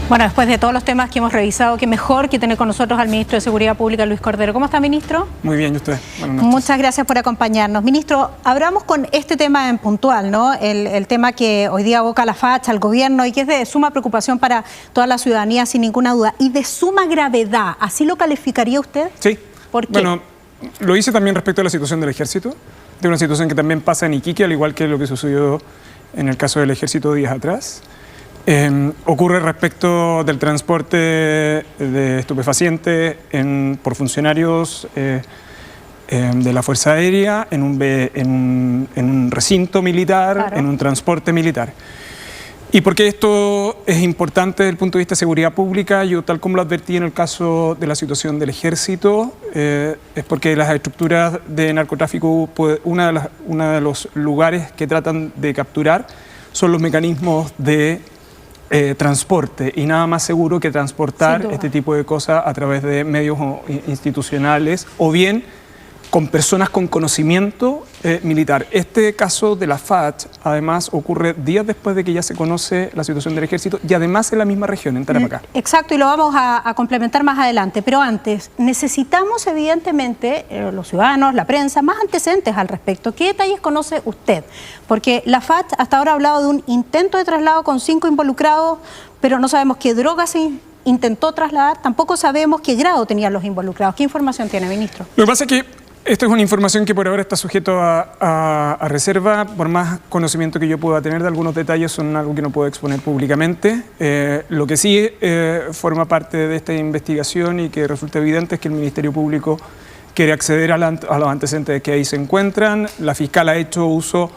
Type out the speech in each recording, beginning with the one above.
Bueno, después de todos los temas que hemos revisado, qué mejor que tener con nosotros al ministro de Seguridad Pública, Luis Cordero. ¿Cómo está, ministro? Muy bien, ¿y usted? Buenas noches. Muchas gracias por acompañarnos. Ministro, abramos con este tema en puntual, ¿no? El tema que hoy día aboca a la facha, al gobierno, y que es de suma preocupación para toda la ciudadanía, sin ninguna duda, y de suma gravedad. ¿Así lo calificaría usted? Sí. ¿Por qué? Bueno, lo hice también respecto a la situación del Ejército, de una situación que también pasa en Iquique, al igual que lo que sucedió en el caso del Ejército días atrás. Ocurre respecto del transporte de estupefacientes por funcionarios de la Fuerza Aérea en un recinto militar, claro, en un transporte militar. ¿Y por qué esto es importante desde el punto de vista de seguridad pública? Yo, tal como lo advertí en el caso de la situación del Ejército, es porque las estructuras de narcotráfico, uno de los lugares que tratan de capturar son los mecanismos de transporte, y nada más seguro que transportar este tipo de cosas a través de medios institucionales o bien con personas con conocimiento militar. Este caso de la FACH, además, ocurre días después de que ya se conoce la situación del Ejército y además en la misma región, en Tarapacá. Exacto, y lo vamos a complementar más adelante, pero antes necesitamos evidentemente, los ciudadanos, la prensa, más antecedentes al respecto. ¿Qué detalles conoce usted? Porque la FACH hasta ahora ha hablado de un intento de traslado con 5 involucrados, pero no sabemos qué drogas se intentó trasladar, tampoco sabemos qué grado tenían los involucrados. ¿Qué información tiene, ministro? Lo que pasa es que esta es una información que por ahora está sujeto a reserva. Por más conocimiento que yo pueda tener de algunos detalles, son algo que no puedo exponer públicamente. Lo que sí forma parte de esta investigación y que resulta evidente es que el Ministerio Público quiere acceder a los antecedentes que ahí se encuentran. La fiscal ha hecho uso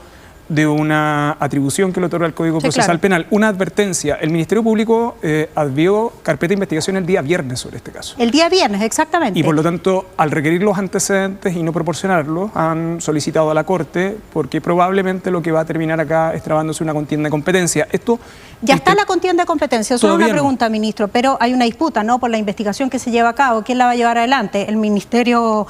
de una atribución que le otorga el Código Procesal Penal. Una advertencia. El Ministerio Público advió carpeta de investigación el día viernes sobre este caso. El día viernes, exactamente. Y por lo tanto, al requerir los antecedentes y no proporcionarlos, han solicitado a la Corte, porque probablemente lo que va a terminar acá es trabándose una contienda de competencia. Ya está la contienda de competencia. Solo una pregunta, ministro, pero hay una disputa, ¿no?, por la investigación que se lleva a cabo. ¿Quién la va a llevar adelante? ¿El Ministerio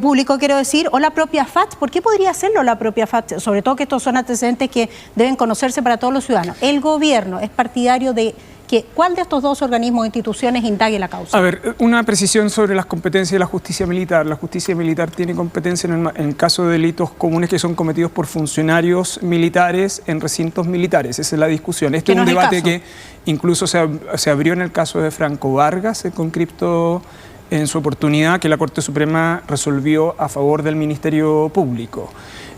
Público, quiero decir, o la propia FACH? ¿Por qué podría hacerlo la propia FACH? Sobre todo que estos son antecedentes que deben conocerse para todos los ciudadanos. ¿El gobierno es partidario de que cuál de estos dos organismos o instituciones indague la causa? A ver, una precisión sobre las competencias de la justicia militar. La justicia militar tiene competencia en el caso de delitos comunes que son cometidos por funcionarios militares en recintos militares. Esa es la discusión. Este es un debate que incluso se abrió en el caso de Franco Vargas, se concriptó en su oportunidad, que la Corte Suprema resolvió a favor del Ministerio Público.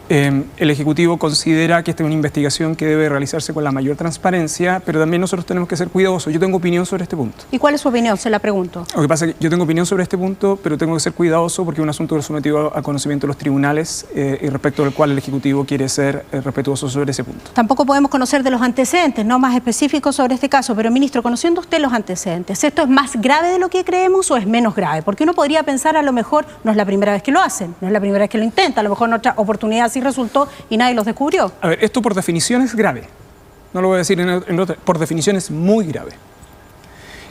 El Ejecutivo considera que esta es una investigación que debe realizarse con la mayor transparencia, pero también nosotros tenemos que ser cuidadosos. Yo tengo opinión sobre este punto. ¿Y cuál es su opinión? Se la pregunto. Lo que pasa es que yo tengo opinión sobre este punto, pero tengo que ser cuidadoso porque es un asunto que es sometido a conocimiento de los tribunales y respecto al cual el Ejecutivo quiere ser respetuoso sobre ese punto. Tampoco podemos conocer de los antecedentes, no más específicos sobre este caso, pero ministro, conociendo usted los antecedentes, ¿esto es más grave de lo que creemos o es menos grave? Porque uno podría pensar, a lo mejor no es la primera vez que lo hacen, no es la primera vez que lo intenta, a lo mejor en otra oportunidad sí resultó y nadie los descubrió. A ver, esto por definición es grave. No lo voy a decir en otra, por definición es muy grave.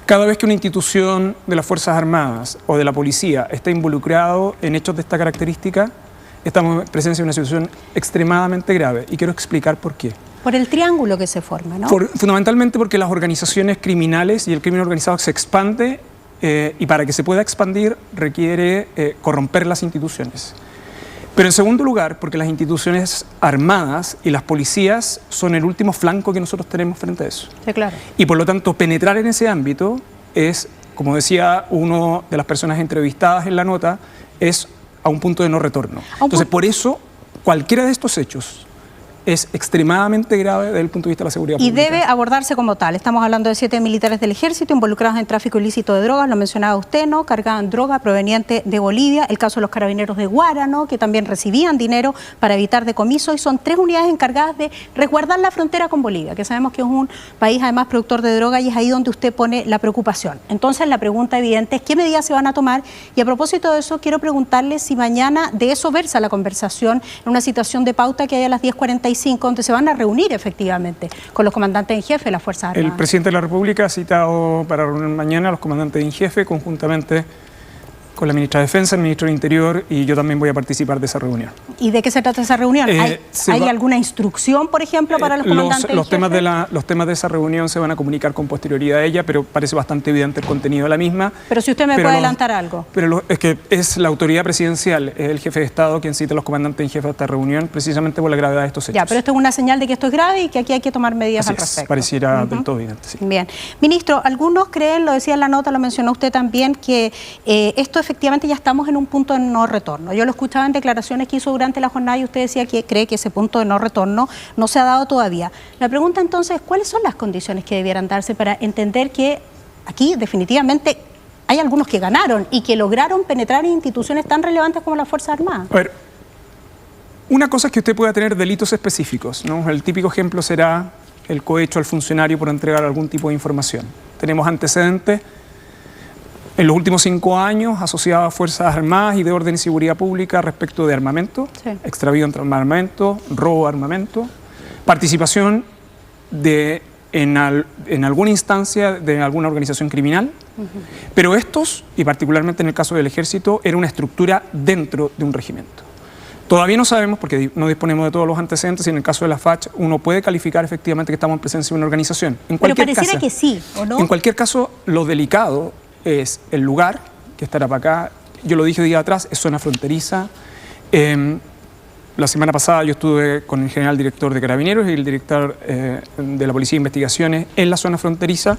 Cada vez que una institución de las Fuerzas Armadas o de la policía está involucrado en hechos de esta característica, estamos en presencia de una situación extremadamente grave y quiero explicar por qué. Por el triángulo que se forma, ¿no? Fundamentalmente porque las organizaciones criminales y el crimen organizado se expande y para que se pueda expandir requiere corromper las instituciones. Pero en segundo lugar, porque las instituciones armadas y las policías son el último flanco que nosotros tenemos frente a eso. Sí, claro. Y por lo tanto, penetrar en ese ámbito es, como decía una de las personas entrevistadas en la nota, es a un punto de no retorno. Entonces, por eso, cualquiera de estos hechos es extremadamente grave desde el punto de vista de la seguridad pública. Y debe abordarse como tal. Estamos hablando de 7 militares del Ejército involucrados en tráfico ilícito de drogas, lo mencionaba usted, ¿no? Cargaban droga proveniente de Bolivia, el caso de los carabineros de Guara, que también recibían dinero para evitar decomiso, y son 3 unidades encargadas de resguardar la frontera con Bolivia, que sabemos que es un país además productor de droga, y es ahí donde usted pone la preocupación. Entonces la pregunta evidente es qué medidas se van a tomar, y a propósito de eso quiero preguntarle si mañana de eso versa la conversación en una situación de pauta que hay a las 10:45, donde se van a reunir efectivamente con los comandantes en jefe de las Fuerzas Armadas. El presidente de la República ha citado para reunir mañana a los comandantes en jefe conjuntamente con la ministra de Defensa, el ministro del Interior, y yo también voy a participar de esa reunión. ¿Y de qué se trata esa reunión? ¿Hay alguna instrucción, por ejemplo, para los comandantes? Los temas de esa reunión se van a comunicar con posterioridad a ella, pero parece bastante evidente el contenido de la misma. Pero si usted me puede adelantar algo. Pero es que es la autoridad presidencial, es el jefe de Estado quien cita a los comandantes en jefe a esta reunión, precisamente por la gravedad de estos hechos. Ya, pero esto es una señal de que esto es grave y que aquí hay que tomar medidas al respecto. Pareciera del todo evidente, sí. Bien. Ministro, algunos creen, lo decía en la nota, lo mencionó usted también, que esto efectivamente ya estamos en un punto de no retorno. Yo lo escuchaba en declaraciones que hizo durante la jornada y usted decía que cree que ese punto de no retorno no se ha dado todavía. La pregunta entonces, ¿cuáles son las condiciones que debieran darse para entender que aquí definitivamente hay algunos que ganaron y que lograron penetrar en instituciones tan relevantes como las Fuerzas Armadas? A ver, una cosa es que usted pueda tener delitos específicos, ¿no? El típico ejemplo será el cohecho al funcionario por entregar algún tipo de información. Tenemos antecedentes en los últimos 5 años asociados a Fuerzas Armadas y de orden y seguridad pública respecto de armamento, extravío de armamento, robo de armamento, participación en alguna instancia de alguna organización criminal, pero estos, y particularmente en el caso del Ejército, era una estructura dentro de un regimiento. Todavía no sabemos, porque no disponemos de todos los antecedentes, y en el caso de la FACH uno puede calificar efectivamente que estamos en presencia de una organización. Pero pareciera que sí, ¿o no? En cualquier caso, lo delicado es el lugar, que estará para acá. Yo lo dije día atrás, es zona fronteriza. La semana pasada yo estuve con el general director de Carabineros y el director de la Policía de Investigaciones en la zona fronteriza,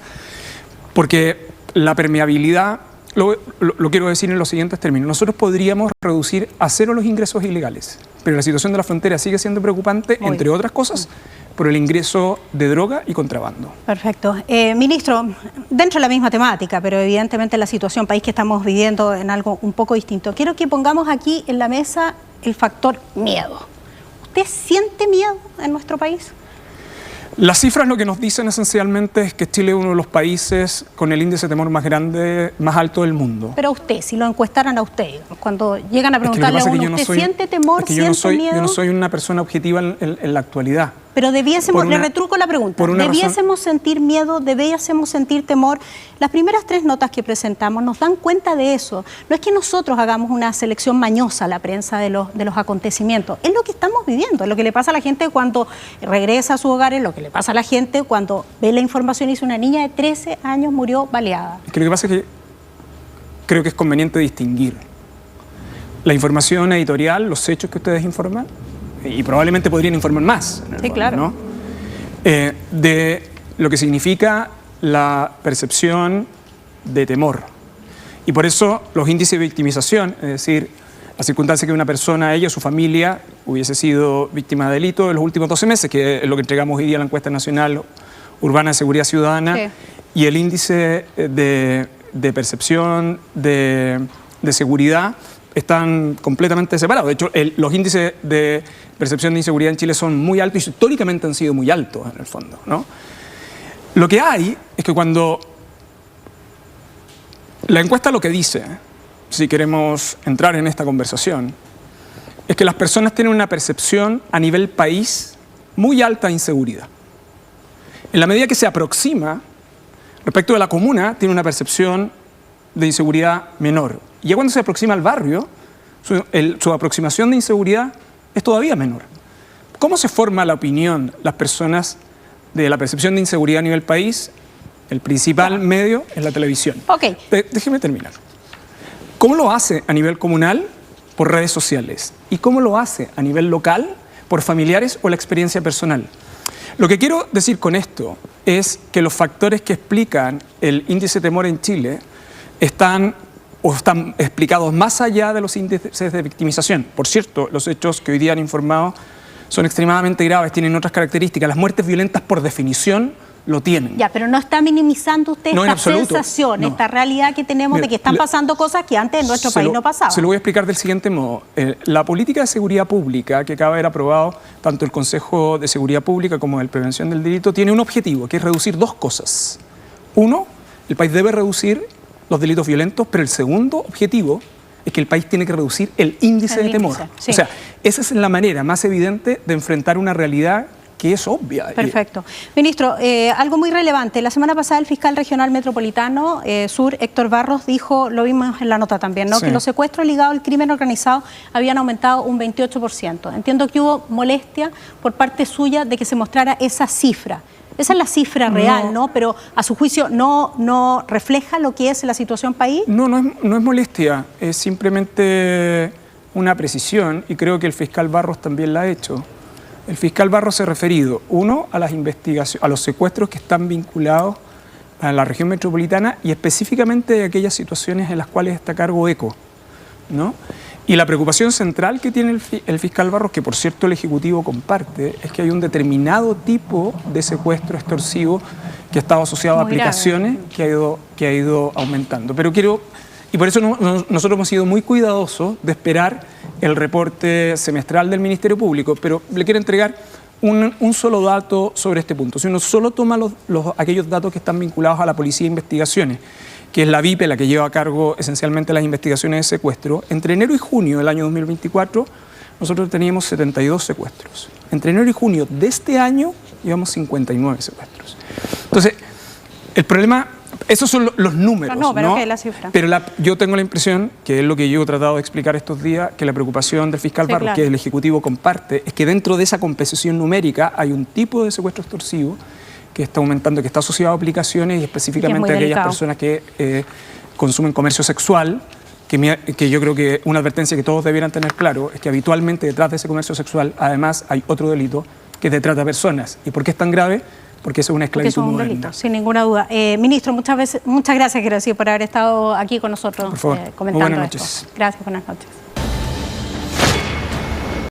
porque la permeabilidad, lo quiero decir en los siguientes términos, nosotros podríamos reducir a 0 los ingresos ilegales, pero la situación de la frontera sigue siendo preocupante, entre otras cosas, por el ingreso de droga y contrabando. Perfecto. Ministro, dentro de la misma temática, pero evidentemente la situación país que estamos viviendo en algo un poco distinto, quiero que pongamos aquí en la mesa el factor miedo. ¿Usted siente miedo en nuestro país? Las cifras lo que nos dicen esencialmente es que Chile es uno de los países con el índice de temor más grande, más alto del mundo. Pero a usted, si lo encuestaran a usted, cuando llegan a preguntarle a uno, ¿usted siente temor, siente miedo? Yo no soy una persona objetiva en la actualidad. Pero debiésemos, le retruco la pregunta, debiésemos sentir miedo, debiésemos sentir temor. Las primeras 3 notas que presentamos nos dan cuenta de eso. No es que nosotros hagamos una selección mañosa a la prensa de los acontecimientos, es lo que estamos viviendo, es lo que le pasa a la gente cuando regresa a su hogar, es lo que le pasa a la gente cuando ve la información y dice una niña de 13 años murió baleada. Lo que pasa es que creo que es conveniente distinguir la información editorial, los hechos que ustedes informan, y probablemente podrían informar más. Sí, claro. ¿no? De lo que significa la percepción de temor. Y por eso los índices de victimización, es decir, la circunstancia que una persona, ella o su familia, hubiese sido víctima de delito en los últimos 12 meses, que es lo que entregamos hoy día en la encuesta nacional urbana de seguridad ciudadana, y el índice de percepción de seguridad, están completamente separados. De hecho, los índices de percepción de inseguridad en Chile son muy altos y históricamente han sido muy altos en el fondo, ¿no? Lo que hay es que cuando la encuesta lo que dice, si queremos entrar en esta conversación, es que las personas tienen una percepción a nivel país muy alta de inseguridad. En la medida que se aproxima respecto de la comuna, tiene una percepción de inseguridad menor. Y ya cuando se aproxima al barrio, su aproximación de inseguridad es todavía menor. ¿Cómo se forma la opinión las personas de la percepción de inseguridad a nivel país? El principal medio es la televisión. Déjeme terminar. ¿Cómo lo hace a nivel comunal? Por redes sociales. ¿Y cómo lo hace a nivel local? Por familiares o la experiencia personal. Lo que quiero decir con esto es que los factores que explican el índice de temor en Chile están explicados más allá de los índices de victimización. Por cierto, los hechos que hoy día han informado son extremadamente graves, tienen otras características. Las muertes violentas, por definición, lo tienen. Ya, pero no está minimizando usted esta sensación, esta realidad que tenemos de que están pasando cosas que antes en nuestro país no pasaban. Se lo voy a explicar del siguiente modo. La política de seguridad pública que acaba de haber aprobado tanto el Consejo de Seguridad Pública como el Prevención del Delito tiene un objetivo, que es reducir 2 cosas. Uno, el país debe reducir los delitos violentos, pero el segundo objetivo es que el país tiene que reducir el índice de temor. Sí. O sea, esa es la manera más evidente de enfrentar una realidad que es obvia. Perfecto. Ministro, algo muy relevante. La semana pasada el fiscal regional metropolitano Sur, Héctor Barros, dijo, lo vimos en la nota también, ¿no? Sí. Que los secuestros ligados al crimen organizado habían aumentado un 28%. Entiendo que hubo molestia por parte suya de que se mostrara esa cifra. Esa es la cifra real, ¿no? Pero a su juicio no refleja lo que es la situación país. No es molestia, es simplemente una precisión, y creo que el fiscal Barros también la ha hecho. El fiscal Barros se ha referido, uno, a las investigaciones, a los secuestros que están vinculados a la región metropolitana y específicamente de aquellas situaciones en las cuales está a cargo ECO, ¿no? Y la preocupación central que tiene el fiscal Barros, que por cierto el Ejecutivo comparte, es que hay un determinado tipo de secuestro extorsivo que ha estado asociado a aplicaciones que ha ido aumentando. Pero y por eso nosotros hemos sido muy cuidadosos de esperar el reporte semestral del Ministerio Público, pero le quiero entregar un solo dato sobre este punto. Si uno solo toma aquellos datos que están vinculados a la Policía de Investigaciones, que es la VIPE la que lleva a cargo esencialmente las investigaciones de secuestro, entre enero y junio del año 2024 nosotros teníamos 72 secuestros. Entre enero y junio de este año llevamos 59 secuestros. Entonces, el problema, esos son los números, ¿no? Pero ¿qué es la cifra? Pero yo tengo la impresión, que es lo que yo he tratado de explicar estos días, que la preocupación del fiscal Barros, claro, que el Ejecutivo comparte, es que dentro de esa composición numérica hay un tipo de secuestro extorsivo que está aumentando, que está asociado a aplicaciones y específicamente a aquellas personas que consumen comercio sexual, que yo creo que una advertencia que todos debieran tener claro es que habitualmente detrás de ese comercio sexual además hay otro delito que es de trata de personas. ¿Y por qué es tan grave? Porque eso es una esclavitud moderna. Delito, sin ninguna duda. Ministro, muchas gracias, quiero decir, por haber estado aquí con nosotros por favor. comentando Buenas noches. esto. Gracias, buenas noches.